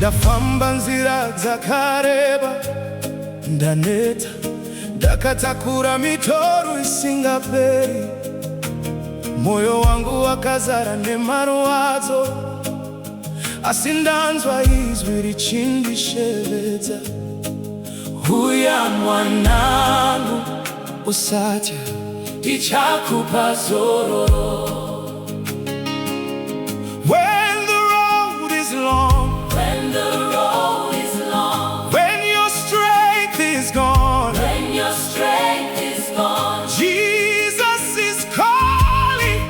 ndafamba nzira dzakareba, ndaneta ndakatakura mitoro isingaperi. Moyo wangu wakazara nemarwadzo, asi ndanzwa izwi richindishevedza. Huya mwanangu, usatye, ndichakupa zororo. When the road is long, when the road is long, when your strength is gone, when your strength is gone, Jesus is calling,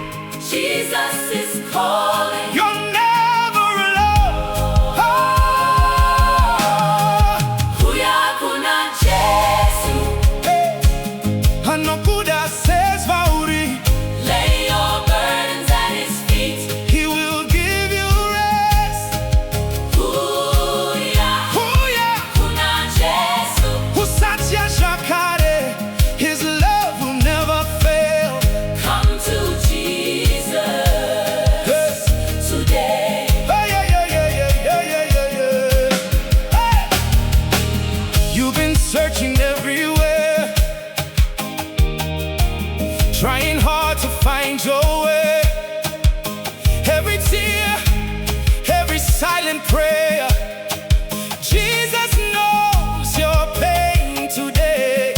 Jesus is calling. You're never alone. Huya kuna Jesu, anokuda says vauri. Lay your burdens at His feet. He will give you rest. Huya kuna Jesu, usatya shakare. His love will never fail. Come to Jesus today. Hey, yeah, yeah, yeah, yeah, yeah, yeah, yeah. Hey. You've been searching everywhere, trying hard to find your way. Every tear, every silent prayer, Jesus knows your pain today.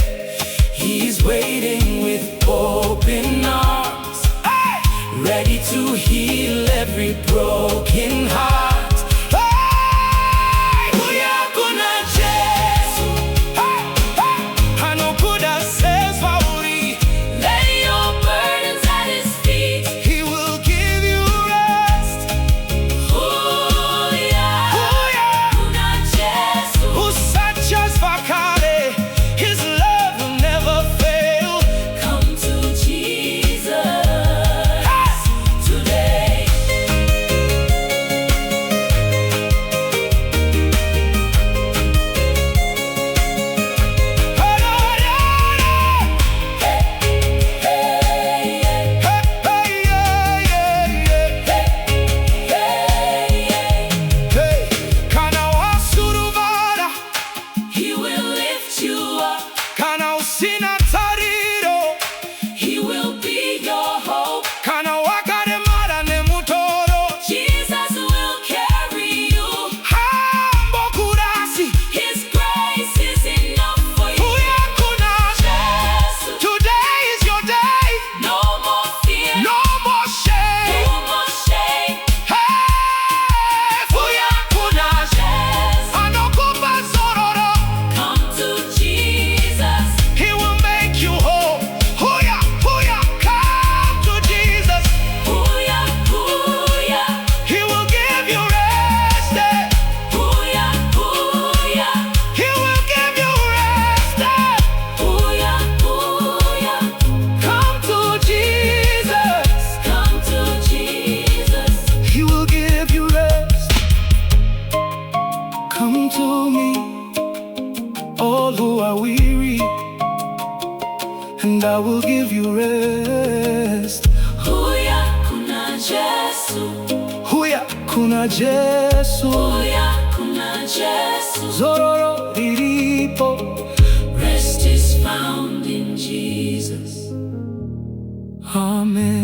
He's waiting with open arms, hey, ready to heal every broken heart. Hey, Huya kuna Jesu, hey, hey, anokuda says vauri. Lay your burdens at His feet. He will give you rest. Huya kuna Jesu, usatya vakare. His love will never fail. Come to Jesus today. Kana wasuruvara, He will lift you up. Kana usina tariro, He will be your hope. Kana wakaremara nemutoro, Jesus will carry you. Hambo kurasi, His grace is enough for you. Huya kuna Jesu, today is your day. No more fear, no more shame, no more shame. Hey, Huya kuna Jesu, anokupa zororo. Come to Jesus, He will make you whole. Huya, Huya, come to Jesus. Huya, He will give you rest. Huya, He will give you rest. Huya, come to Jesus. Come to Jesus, He will give you rest. Come to me, all who are weary, and I will give you rest. Huya kuna Jesu, Huya kuna Jesu, Huya kuna Jesu. zororo riripo. Rest is found in Jesus. Amen.